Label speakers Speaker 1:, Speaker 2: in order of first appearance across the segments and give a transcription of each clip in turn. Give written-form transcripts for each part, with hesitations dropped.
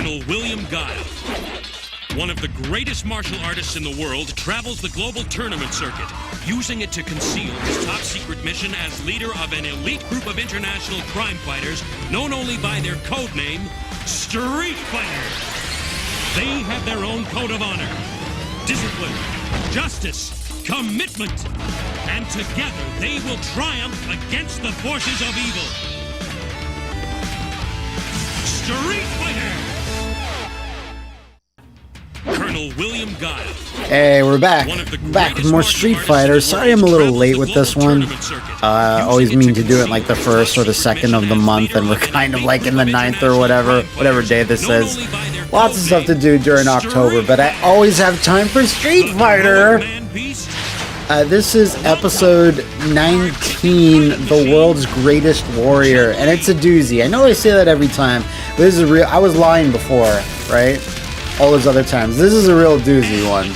Speaker 1: Colonel William Guile, one of the greatest martial artists in the world, travels the global tournament circuit, using it to conceal his top-secret mission as leader of an elite group of international crime fighters known only by their code name, Street Fighters. They have their own code of honor, discipline, justice, commitment, and together they will triumph against the forces of evil. Street Fighter! Colonel William Guile.
Speaker 2: Hey, we're back. Back with more Street Fighter. Sorry I'm a little late with this one. Always mean to do it like the first or the second of the month, and we're kind of like in the 9th or whatever day this is. Lots of stuff to do during October, but I always have time for Street Fighter. This is episode 19, The World's Greatest Warrior, and it's a doozy. I know I say that every time, but this is real. I was lying before, right? All those other times. This is a real doozy one.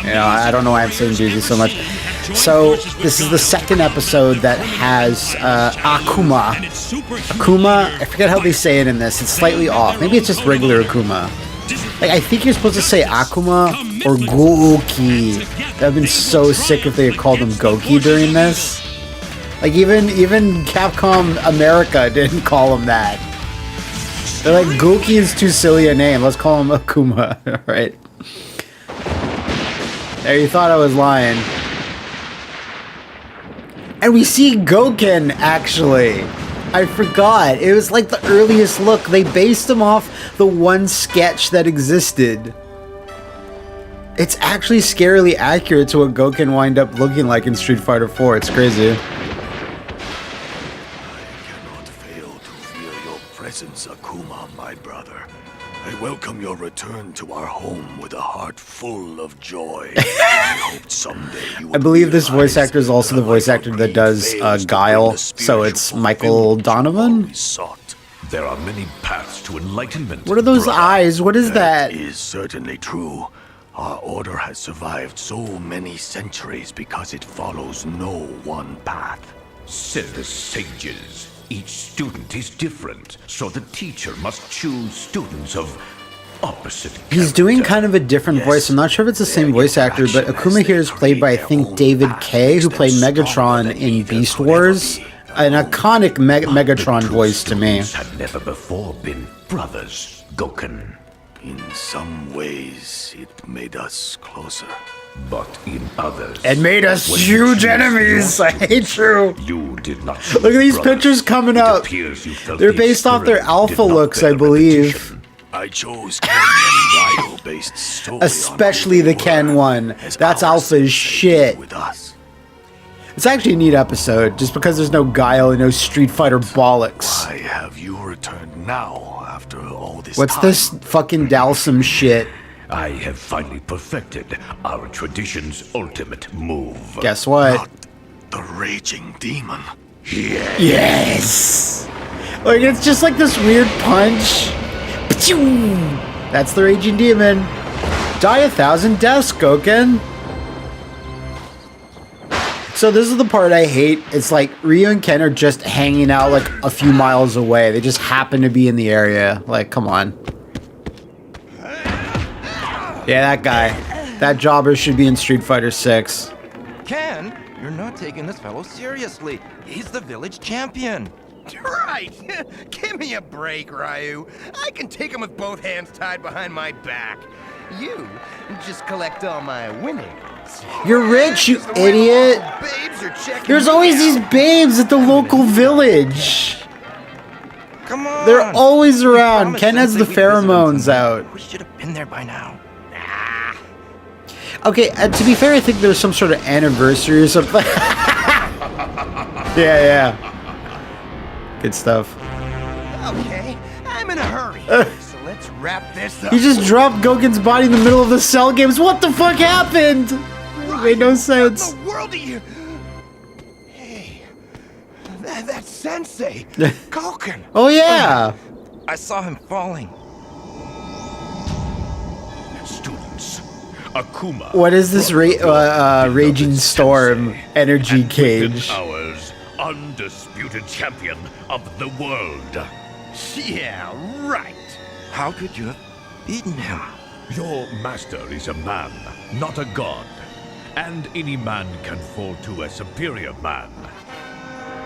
Speaker 2: You know, I don't know why I'm saying doozy so much. So, this is the second episode that has Akuma. Akuma, I forget how they say it in this. It's slightly off. Maybe it's just regular Akuma. Like, I think you're supposed to say Akuma or Goki. That would have been so sick if they had called him Goki during this. Like, even Capcom America didn't call him that. They're like, Goki is too silly a name. Let's call him Akuma. Alright. There, you thought I was lying. And we see Goken, actually. I forgot. It was like the earliest look. They based him off the one sketch that existed. It's actually scarily accurate to what Goken wind up looking like in Street Fighter 4. It's crazy.
Speaker 3: Akuma, my brother. I welcome your return to our home with a heart full of joy. I hoped someday you would.
Speaker 2: I believe this voice actor is also the voice actor that does Guile, so it's Michael Donovan?
Speaker 4: There are many paths to enlightenment.
Speaker 2: What are those eyes? What is that?
Speaker 3: That is certainly true. Our order has survived so many centuries because it follows no one path.
Speaker 4: Said the sages. Each student is different, so the teacher must choose students of opposite character.
Speaker 2: He's doing kind of a different voice. I'm not sure if it's the same voice actor, but Akuma here is played by, I think, David Kay, who played Megatron in Beast Wars. An iconic Megatron voice to me.
Speaker 4: Had never before been brothers, Goken.
Speaker 3: In some ways, it made us closer.
Speaker 4: But in others,
Speaker 2: it made us huge enemies. I hate you.
Speaker 4: You did not.
Speaker 2: Look at these pictures coming up. They're based off their alpha looks, I believe.
Speaker 3: I chose Ken and Ryo based solely
Speaker 2: especially the Ken one. That's alpha as shit.
Speaker 3: With us.
Speaker 2: It's actually a neat episode, just because there's no Guile and no Street Fighter bollocks.
Speaker 3: Why have you returned now after all this
Speaker 2: What's
Speaker 3: time?
Speaker 2: this fucking Dalsum shit?
Speaker 4: I have finally perfected our tradition's ultimate move.
Speaker 2: Guess what?
Speaker 3: Not the raging demon.
Speaker 2: Yes! Like, it's just like this weird punch. That's the raging demon. Die 1,000 deaths, Goken. So this is the part I hate. It's like Ryu and Ken are just hanging out like a few miles away. They just happen to be in the area. Like, come on. Yeah, that guy. That jobber should be in Street Fighter 6.
Speaker 5: Ken, you're not taking this fellow seriously. He's the village champion.
Speaker 6: Right! Give me a break, Ryu. I can take him with both hands tied behind my back. You just collect all my winnings.
Speaker 2: You're rich, you idiot! There's always these babes at the local village.
Speaker 5: Come on.
Speaker 2: They're always around. Ken has the pheromones out.
Speaker 5: We should have been there by now.
Speaker 2: Okay, to be fair, I think there's some sort of anniversary or something. Yeah. Good stuff.
Speaker 6: Okay, I'm in a hurry. So let's wrap this up.
Speaker 2: You just dropped Goken's body in the middle of the Cell games. What the fuck happened? It made no sense.
Speaker 6: What in the world are you? Hey, that's Sensei. Goken.
Speaker 2: Oh yeah.
Speaker 5: I saw him falling.
Speaker 4: Students, Akuma.
Speaker 2: What is this Raging Storm energy cage?
Speaker 4: Ours undisputed champion of the world.
Speaker 6: Yeah, right.
Speaker 5: How could you have beaten him?
Speaker 4: Your master is a man, not a god. And any man can fall to a superior man.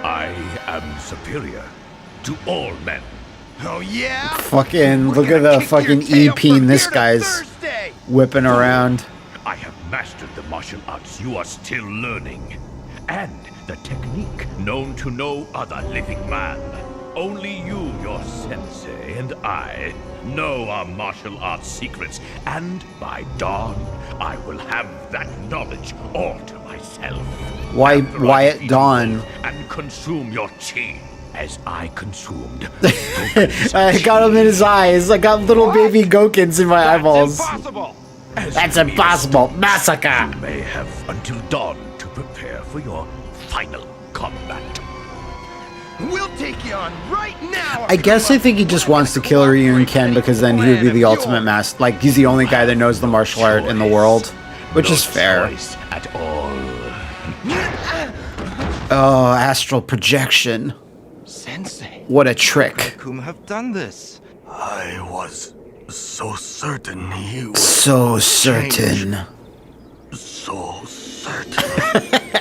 Speaker 4: I am superior to all men.
Speaker 6: Oh, yeah?
Speaker 2: Fucking,
Speaker 6: We're
Speaker 2: look at
Speaker 6: gonna
Speaker 2: the
Speaker 6: kick your
Speaker 2: fucking
Speaker 6: tail
Speaker 2: EP in
Speaker 6: from
Speaker 2: this
Speaker 6: here to
Speaker 2: guy's
Speaker 6: Thursday.
Speaker 2: whipping around.
Speaker 4: I have mastered the martial arts you are still learning. And the technique known to no other living man. Only you, your sensei, and I know our martial arts secrets. And by dawn, I will have that knowledge all to myself.
Speaker 2: Why
Speaker 4: After
Speaker 2: why
Speaker 4: I
Speaker 2: at
Speaker 4: feed
Speaker 2: dawn?
Speaker 4: you And consume your chi as I consumed.
Speaker 2: I got him in his eyes. I got little baby Gokins in my eyeballs.
Speaker 5: Impossible!
Speaker 2: That's impossible. Massacre.
Speaker 4: You may have until dawn to prepare for your final combat.
Speaker 6: We'll take you on right now.
Speaker 2: I guess I think he just wants to kill Ryu and Ken because then he would be the ultimate master. Like, he's the only guy that knows the martial art in the world. Which is fair.
Speaker 4: Choice at all.
Speaker 2: Oh, astral projection.
Speaker 6: Sensei.
Speaker 2: What a trick.
Speaker 5: Akuma have done this?
Speaker 3: I was so certain he would
Speaker 2: So
Speaker 3: change.
Speaker 2: certain.
Speaker 3: So certain.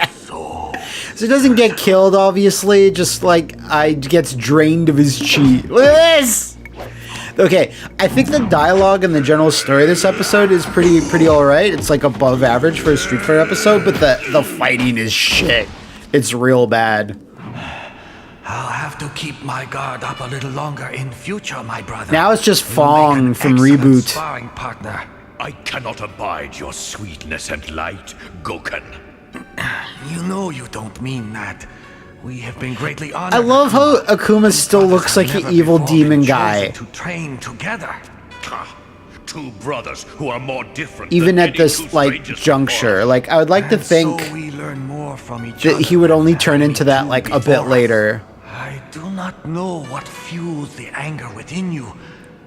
Speaker 3: So
Speaker 2: So he doesn't get killed, obviously. Just like gets drained of his chi. Look at this. Okay, I think the dialogue and the general story of this episode is pretty all right. It's like above average for a Street Fighter episode, but the fighting is shit. It's real bad.
Speaker 3: I'll have to keep my guard up a little longer in future, my brother.
Speaker 2: Now it's just
Speaker 3: You make
Speaker 2: Fong
Speaker 3: an
Speaker 2: from
Speaker 3: excellent
Speaker 2: Reboot.
Speaker 3: Sparring partner.
Speaker 4: I cannot abide your sweetness and light, Goken.
Speaker 3: You know you don't mean that. We have been greatly honored.
Speaker 2: I love how Akuma still looks like an evil demon guy.
Speaker 3: To train together.
Speaker 4: Ah, two brothers who are more different
Speaker 2: Even
Speaker 4: than
Speaker 2: at
Speaker 4: any
Speaker 2: this,
Speaker 4: two
Speaker 2: like,
Speaker 4: strangers
Speaker 2: juncture.
Speaker 4: before.
Speaker 2: Like, I would like to
Speaker 3: And
Speaker 2: think
Speaker 3: so we learn more from each
Speaker 2: that
Speaker 3: other
Speaker 2: he would only
Speaker 3: than
Speaker 2: turn
Speaker 3: we
Speaker 2: into that,
Speaker 3: do
Speaker 2: like, a bit
Speaker 3: before.
Speaker 2: later.
Speaker 3: I do not know what fuels the anger within you,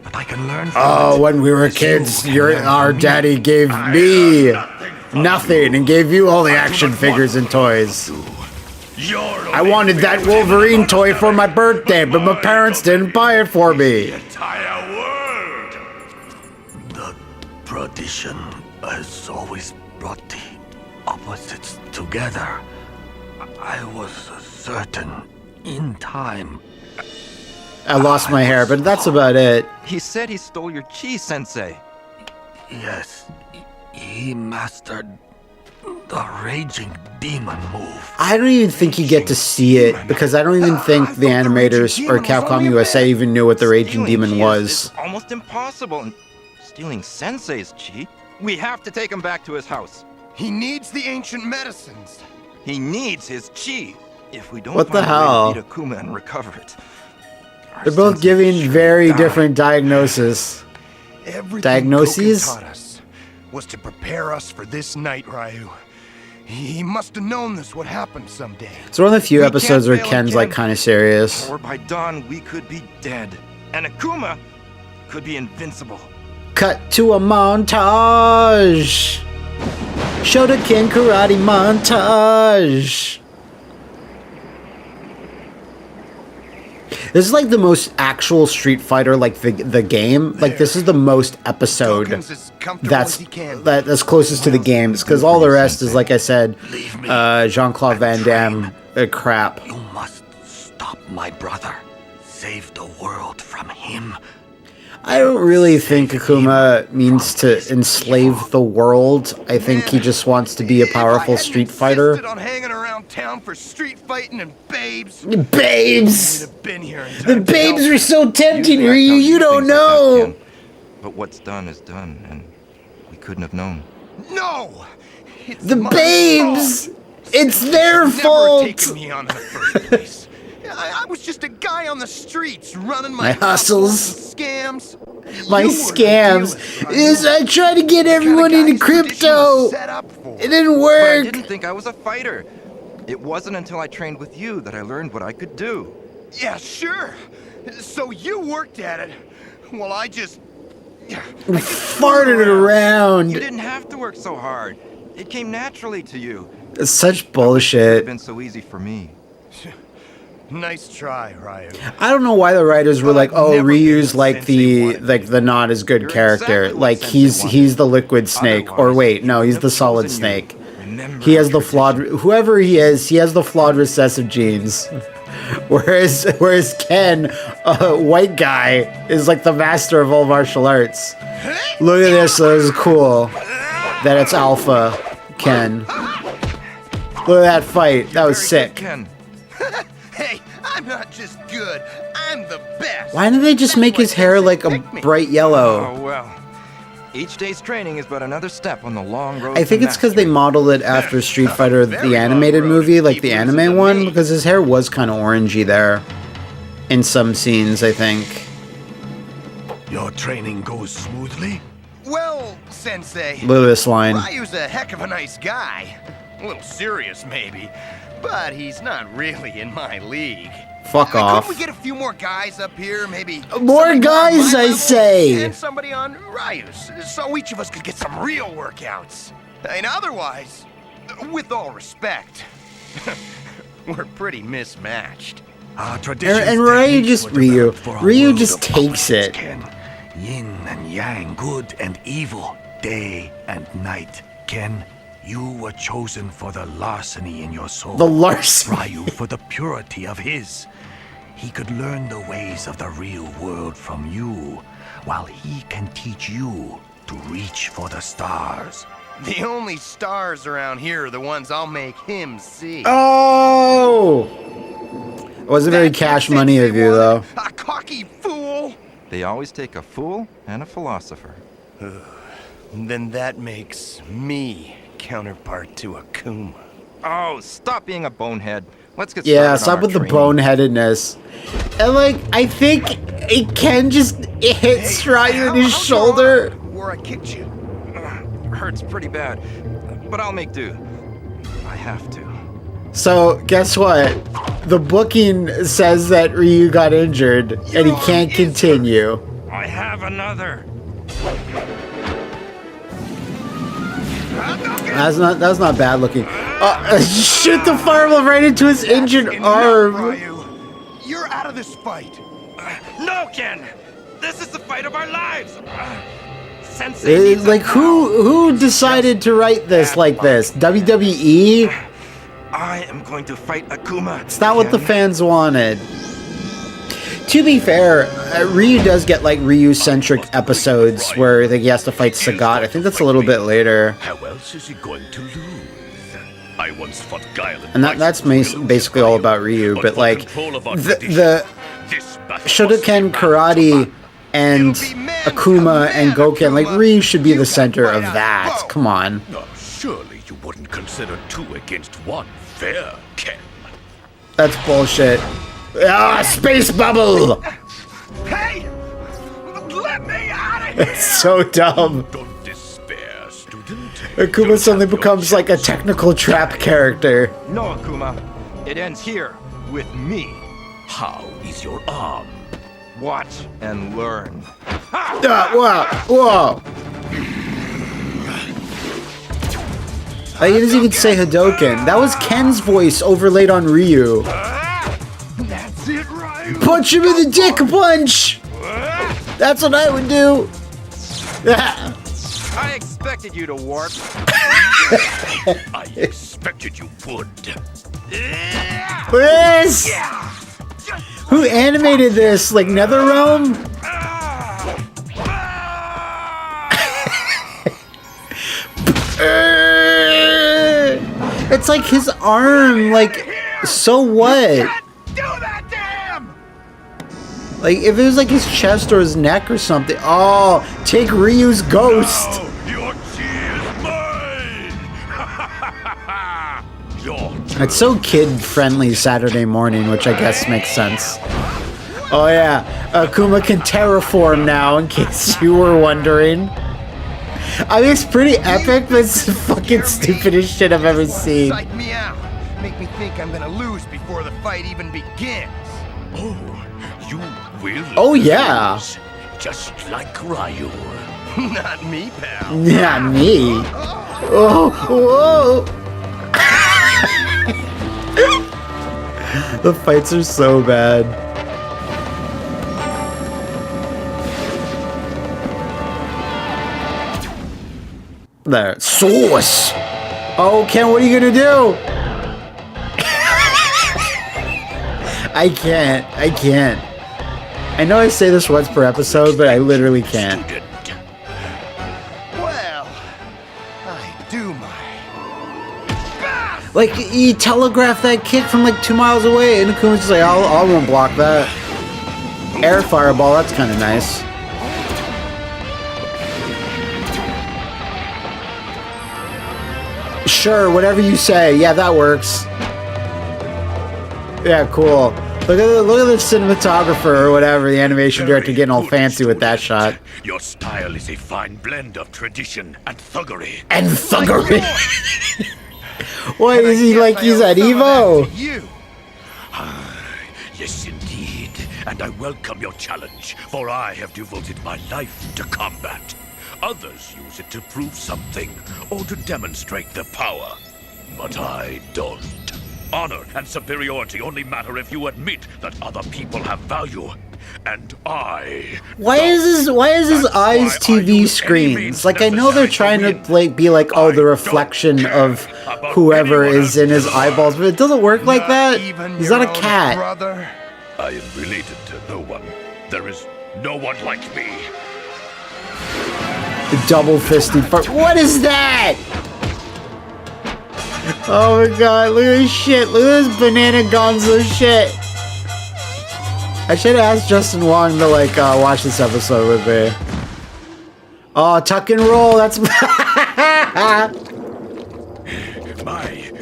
Speaker 3: but I can learn from
Speaker 2: Oh,
Speaker 3: it.
Speaker 2: when we were
Speaker 3: as
Speaker 2: kids,
Speaker 3: you can learn
Speaker 2: our
Speaker 3: from me.
Speaker 2: daddy gave me nothing and gave you all the action figures and toys. I wanted that Wolverine toy for my birthday, but my parents didn't buy it for me.
Speaker 4: Entire world.
Speaker 3: The tradition has always brought the opposites together. I was certain in time.
Speaker 2: I lost my hair, but that's about it.
Speaker 5: He said he stole your chi, Sensei.
Speaker 3: Yes, he mastered the raging demon move.
Speaker 2: I don't even think you get to see it because I don't even think the animators or Capcom USA even knew what the Raging
Speaker 5: Stealing
Speaker 2: Demon
Speaker 5: chi
Speaker 2: was.
Speaker 5: is almost impossible. And stealing Sensei's chi? We have to take him back to his house.
Speaker 6: He needs the ancient medicines.
Speaker 5: He needs his chi. If we don't
Speaker 2: What the
Speaker 5: find a
Speaker 2: hell?
Speaker 5: way to beat Akuma and recover it, our
Speaker 2: They're both
Speaker 5: Sensei
Speaker 2: giving
Speaker 5: should
Speaker 2: very
Speaker 5: die.
Speaker 2: different diagnoses.
Speaker 6: Everything
Speaker 2: Diagnoses?
Speaker 6: Goku taught us was to prepare us for this night, Ryu. He must have known this would happen someday.
Speaker 2: It's one of the few
Speaker 5: We
Speaker 2: episodes
Speaker 5: can't
Speaker 2: where
Speaker 5: fail
Speaker 2: Ken's
Speaker 5: again.
Speaker 2: like kind of serious.
Speaker 5: Or by dawn, we could be dead. And Akuma could be invincible.
Speaker 2: Cut to a montage. Shotoken karate montage. This is like the most actual Street Fighter, like the game. Like this is the most episode
Speaker 6: Goken's as comfortable
Speaker 2: that's
Speaker 6: as he can.
Speaker 2: that's closest to the games because all the rest is like I said, Jean-Claude Van Damme crap.
Speaker 3: You must stop my brother. Save the world from him.
Speaker 2: I don't really think Akuma means to enslave the world. I think he just wants to be a powerful
Speaker 6: If I hadn't
Speaker 2: Street Fighter.
Speaker 6: insisted on hanging around town for street fighting and babes,
Speaker 2: Babes!
Speaker 6: I'd have been here in
Speaker 2: The
Speaker 6: time to
Speaker 2: babes
Speaker 6: help.
Speaker 2: were so tempting,
Speaker 5: Usually I
Speaker 2: Ryu,
Speaker 5: tell
Speaker 2: you don't
Speaker 5: things like that,
Speaker 2: know!
Speaker 5: Ken. But what's done is done, and we couldn't have known.
Speaker 6: No! It's
Speaker 2: The
Speaker 6: my
Speaker 2: babes!
Speaker 6: fault.
Speaker 2: It's their
Speaker 6: Never
Speaker 2: fault!
Speaker 6: taken me on in the first place. I was just a guy on the streets running my
Speaker 2: My hustles.
Speaker 6: and scams.
Speaker 2: My
Speaker 6: You were the
Speaker 2: scams
Speaker 6: dealer,
Speaker 2: is I tried to get everyone
Speaker 6: Kinda
Speaker 2: into
Speaker 6: guy this tradition
Speaker 2: crypto.
Speaker 6: was set up for.
Speaker 2: It didn't
Speaker 5: But I
Speaker 2: work.
Speaker 5: didn't think I was a fighter. It wasn't until I trained with you that I learned what I could do.
Speaker 6: Yeah, sure. So you worked at it. Well, I just
Speaker 2: Farted it
Speaker 5: You
Speaker 2: around.
Speaker 5: didn't have to work so hard. It came naturally to you.
Speaker 2: It's such
Speaker 5: It's
Speaker 2: bullshit.
Speaker 5: been so easy for me.
Speaker 6: Nice try, Ryu.
Speaker 2: I don't know why the writers were like, "Oh,
Speaker 6: never
Speaker 2: Ryu's
Speaker 6: been
Speaker 2: like the
Speaker 6: Sensei
Speaker 2: the not as good
Speaker 5: You're
Speaker 2: character.
Speaker 5: exactly what
Speaker 2: Like
Speaker 5: Sensei
Speaker 2: he's
Speaker 5: wanted.
Speaker 2: the liquid snake, or
Speaker 5: Otherwise,
Speaker 2: wait, no,
Speaker 5: he
Speaker 2: he's
Speaker 5: wouldn't
Speaker 2: the
Speaker 5: have
Speaker 2: solid
Speaker 5: chosen you.
Speaker 2: snake.
Speaker 5: Remember
Speaker 2: He has
Speaker 5: our
Speaker 2: the flawed.
Speaker 5: tradition.
Speaker 2: Whoever he is, he has the flawed recessive genes. Whereas Ken, white guy, is like the master of all martial arts. Look at this. That is cool. That it's Alpha Ken. Look at that fight. That was
Speaker 5: Very good,
Speaker 2: sick.
Speaker 5: Ken.
Speaker 6: Hey, I'm not just good. I'm the best.
Speaker 2: Why didn't they just
Speaker 6: That's
Speaker 2: make
Speaker 6: why
Speaker 2: his hair
Speaker 6: Sensei
Speaker 2: like a
Speaker 6: picked me.
Speaker 2: bright yellow?
Speaker 5: Oh, well. Each day's training is but another step on the long road
Speaker 2: I think
Speaker 5: to
Speaker 2: it's because they
Speaker 5: mastery.
Speaker 2: modeled it after Street Fighter,
Speaker 6: Very
Speaker 2: the
Speaker 6: long
Speaker 2: animated
Speaker 6: road
Speaker 2: movie,
Speaker 6: to
Speaker 2: like
Speaker 6: keep
Speaker 2: the
Speaker 6: losing
Speaker 2: anime
Speaker 6: to
Speaker 2: one,
Speaker 6: me.
Speaker 2: because his hair was kind of orangey there in some scenes, I think.
Speaker 3: Your training goes smoothly?
Speaker 6: Well, Sensei,
Speaker 2: Look at this line.
Speaker 6: Ryu's a heck of a nice guy. A little serious, maybe, but he's not really in my league.
Speaker 2: Fuck off.
Speaker 6: Couldn't we get a few more guys up here, maybe?
Speaker 2: More
Speaker 6: somebody
Speaker 2: guys,
Speaker 6: on my
Speaker 2: I
Speaker 6: level
Speaker 2: say.
Speaker 6: And somebody on Ryu's, so each of us could get some real workouts. And otherwise, with all respect, we're pretty mismatched.
Speaker 3: Our traditions,
Speaker 2: And Ryu
Speaker 3: techniques
Speaker 2: just-
Speaker 3: were
Speaker 2: Ryu.
Speaker 3: developed for a
Speaker 2: Ryu
Speaker 3: world
Speaker 2: just
Speaker 3: of
Speaker 2: takes
Speaker 3: opposites,
Speaker 2: it.
Speaker 3: Ken. Yin and yang, good and evil, day and night. Ken, you were chosen for the larceny in your soul.
Speaker 2: The larceny.
Speaker 3: Ryu for the purity of his. He could learn the ways of the real world from you, while he can teach you to reach for the stars.
Speaker 6: The only stars around here are the ones I'll make him see.
Speaker 2: Oh! It wasn't very
Speaker 6: That's
Speaker 2: cash
Speaker 6: what
Speaker 2: money
Speaker 6: Sensei
Speaker 2: of you, though.
Speaker 6: wanted. A cocky fool!
Speaker 5: They always take a fool and a philosopher.
Speaker 6: Then that makes me counterpart to Akuma.
Speaker 5: Oh, stop being a bonehead. Let's get
Speaker 2: Yeah,
Speaker 5: started
Speaker 2: stop
Speaker 5: on
Speaker 2: with the
Speaker 5: our training.
Speaker 2: boneheadedness. And like, I think it can just hit Ryu in his
Speaker 6: how's your
Speaker 2: shoulder.
Speaker 6: arm where I kicked you?
Speaker 5: Hurts pretty bad, but I'll make do. I have to.
Speaker 2: So, guess what? The booking says that Ryu got injured and he can't continue.
Speaker 5: I have another.
Speaker 2: That's not bad looking. Shoot the fireball right into his injured
Speaker 6: Enough,
Speaker 2: arm.
Speaker 6: Ryu. You're out of this fight.
Speaker 5: No, Ken! This is the fight of our lives! Sensei needs a
Speaker 2: Like who decided to write this like this? WWE?
Speaker 5: I am going to fight Akuma.
Speaker 2: It's not what the fans wanted. To be fair, Ryu does get like Ryu-centric episodes where I think he has to fight Sagat. I think that's a little bit later.
Speaker 4: How else is he going to lose? I once fought Guile
Speaker 2: And that's basically all about Ryu, but like the Shotoken Karate and Akuma and Goken, like Ryu should be the center of that. Come on.
Speaker 4: Surely you wouldn't consider 2 against 1 fair, Ken.
Speaker 2: That's bullshit. Ah, space bubble!
Speaker 6: Hey! Let me out of here!
Speaker 2: It's so dumb.
Speaker 4: Don't despair, student.
Speaker 2: Akuma suddenly becomes like a technical trap character.
Speaker 5: No, Akuma. It ends here, with me.
Speaker 4: How is your arm?
Speaker 5: Watch and learn.
Speaker 2: Whoa! He doesn't even say Hadoken. That was Ken's voice overlaid on Ryu.
Speaker 6: That's it, Ryu!
Speaker 2: Punch him in the dick punch! That's what I would do.
Speaker 5: I expected you to warp.
Speaker 4: I expected you would.
Speaker 2: This? Who animated this? Like NetherRealm? It's like his arm, like, so what?
Speaker 6: Do that to him!
Speaker 2: Like, if it was like his chest or his neck or something. Oh, take Ryu's ghost.
Speaker 4: Your chi is mine! Your
Speaker 2: It's so kid-friendly Saturday morning, which I guess makes sense. Oh yeah, Akuma can terraform now, in case you were wondering. I mean, it's pretty epic, but it's the fucking stupidest shit I've ever seen.
Speaker 6: Psych me out. Make me think I'm gonna lose before the fight even begins.
Speaker 4: Oh, you will.
Speaker 2: Oh, yeah.
Speaker 4: lose, just like Ryu.
Speaker 6: Not me, pal.
Speaker 2: Not me. Oh, whoa. The fights are so bad. There. Sauce! Oh, Ken, what are you gonna do? I can't. I know I say this once per episode, but I literally can't.
Speaker 6: Well, I do my best.
Speaker 2: Like, he telegraphed that kick from like 2 miles away, and Akuma's just like, I won't block that. Air fireball, that's kind of nice. Sure, whatever you say. Yeah, that works. Yeah, cool. Look at the cinematographer or whatever, the animation director getting all fancy with that shot.
Speaker 4: Your style is a fine blend of tradition and thuggery.
Speaker 2: And thuggery. What is he like? He's at Evo.
Speaker 4: Yes, indeed. And I welcome your challenge, for I have devoted my life to combat. Others use it to prove something, or to demonstrate their power. But I don't. Honor and superiority only matter if you admit that other people have value. And I...
Speaker 2: Why is his eyes TV screens? Like, I know they're trying to like be like, oh, the reflection of whoever is in his eyeballs, but it doesn't work like that. He's not a cat.
Speaker 4: I am related to no one. There is no one like me.
Speaker 2: The double-fisted fart. What is that? Oh my god, look at this shit. Look at this banana gonzo shit. I should have asked Justin Wong to like watch this episode with me. Oh, tuck and roll, that's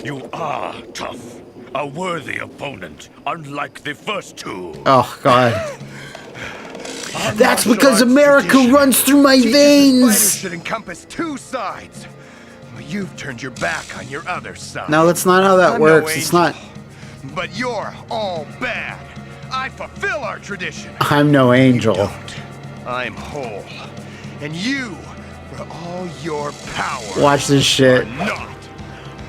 Speaker 4: You are tough. A worthy opponent, unlike the first two.
Speaker 2: Oh god. That's because America runs through my veins!
Speaker 6: Should encompass two sides. You've turned your back on your other side.
Speaker 2: No, that's not how that works.
Speaker 6: No
Speaker 2: it's not.
Speaker 6: But you're all bad. I fulfill our tradition.
Speaker 2: I'm no angel.
Speaker 6: You don't. I'm whole. And you, for all your power,
Speaker 2: watch this shit.
Speaker 6: are not.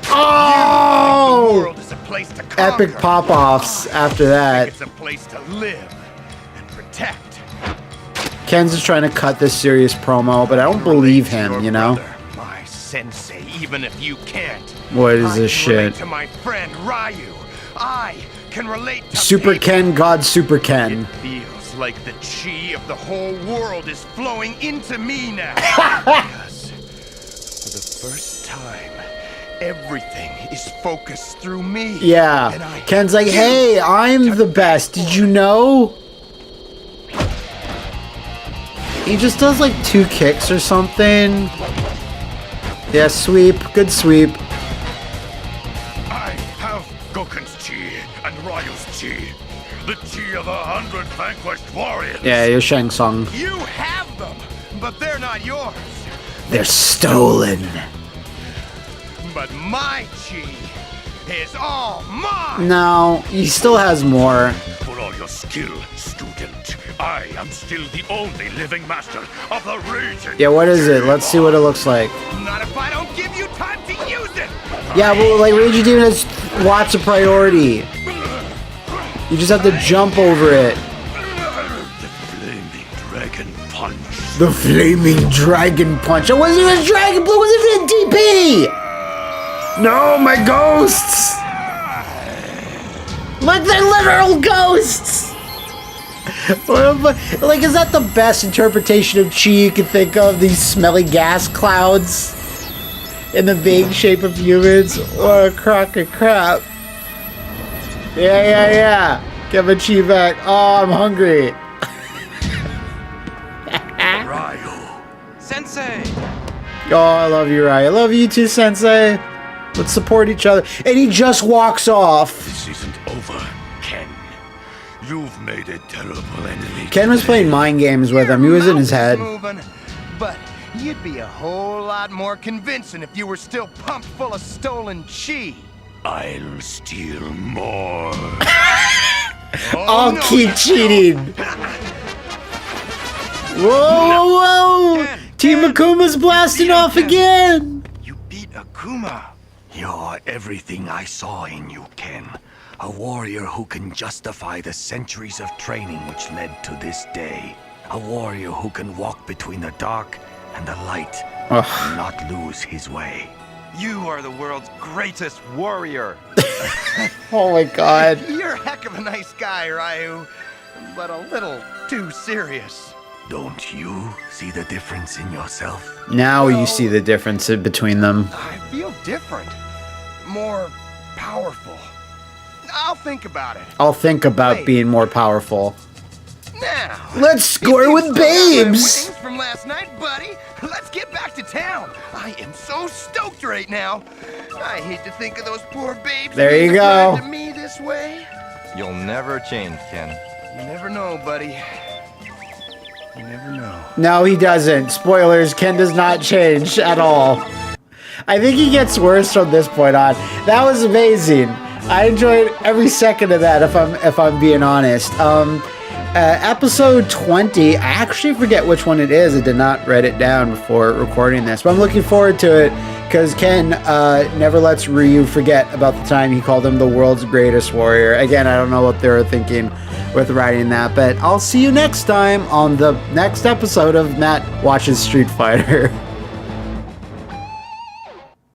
Speaker 2: Oh!
Speaker 6: The world is a place to conquer.
Speaker 2: Epic pop-offs after that.
Speaker 6: It's a place to live and protect.
Speaker 2: Ken's just trying to cut this serious promo, but I don't believe him, you know?
Speaker 6: My sensei, even if you can't.
Speaker 2: What is this shit?
Speaker 6: To my friend Ryu, I can relate to
Speaker 2: Super
Speaker 6: people.
Speaker 2: Ken, God Super Ken.
Speaker 6: It feels like the chi of the whole world is flowing into me now. Because for the first time, everything is focused through me.
Speaker 2: Yeah. Ken's like, hey, I'm the best. Did you know? He just does like 2 kicks or something. Yeah, sweep. Good sweep.
Speaker 4: I have Goken's chi and Ryu's chi. The chi of 100 vanquished warriors.
Speaker 2: Yeah, you're Shang Tsung.
Speaker 6: You have them, but they're not yours.
Speaker 2: They're stolen.
Speaker 6: But my chi is all mine.
Speaker 2: No, he still has more.
Speaker 4: For all your skill, student, I am still the only living master of the region.
Speaker 2: Yeah, what is it? Let's see what it looks like.
Speaker 6: Not if I don't give you time to use it.
Speaker 2: Yeah, well, like, Raging Demon has lots of priority. You just have to jump over it.
Speaker 4: The flaming dragon punch.
Speaker 2: The Flaming Dragon Punch. It wasn't even a Dragon Blue, it wasn't even a DP! No, my ghosts! Look, they're literal ghosts! Like, is that the best interpretation of chi you can think of? These smelly gas clouds in the vague shape of humans? What a crock of crap. Yeah. Get my chi back. Oh, I'm hungry.
Speaker 4: Ryu.
Speaker 5: Sensei!
Speaker 2: Oh, I love you, Rai. I love you too, Sensei. Let's support each other. And he just walks off.
Speaker 4: This isn't over, Ken. You've made a terrible enemy.
Speaker 2: Ken was playing mind games with him. He was in his head.
Speaker 6: Moving, but you'd be a whole lot more convincing if you were still pumped full of stolen chi.
Speaker 4: I'll steal more.
Speaker 2: I'll keep cheating. Whoa. Team Akuma's blasting off again.
Speaker 3: You beat Akuma. You're everything I saw in you, Ken. A warrior who can justify the centuries of training which led to this day. A warrior who can walk between the dark and the light and not lose his way.
Speaker 5: You are the world's greatest warrior.
Speaker 2: Oh my god.
Speaker 6: You're a heck of a nice guy, Ryu, but a little too serious.
Speaker 3: Don't you see the difference in yourself?
Speaker 2: Now you see the difference between them.
Speaker 6: I feel different. More powerful. I'll think about it.
Speaker 2: I'll think about
Speaker 6: Wait.
Speaker 2: being more powerful.
Speaker 6: Now.
Speaker 2: Let's score with
Speaker 6: Still got my
Speaker 2: babes!
Speaker 6: wings from last night, buddy. Let's get back to town. I am so stoked right now. I hate to think of those poor babes.
Speaker 2: There you
Speaker 6: being
Speaker 2: go.
Speaker 6: applied to me this way.
Speaker 5: You'll never change, Ken.
Speaker 6: You never know, buddy. You never know.
Speaker 2: No, he doesn't. Spoilers, Ken does not change at all. I think he gets worse from this point on. That was amazing. I enjoyed every second of that, if I'm being honest. Episode 20, I actually forget which one it is. I did not write it down before recording this, but I'm looking forward to it because Ken never lets Ryu forget about the time he called him the world's greatest warrior. Again, I don't know what they were thinking with writing that, but I'll see you next time on the next episode of Matt Watches Street Fighter.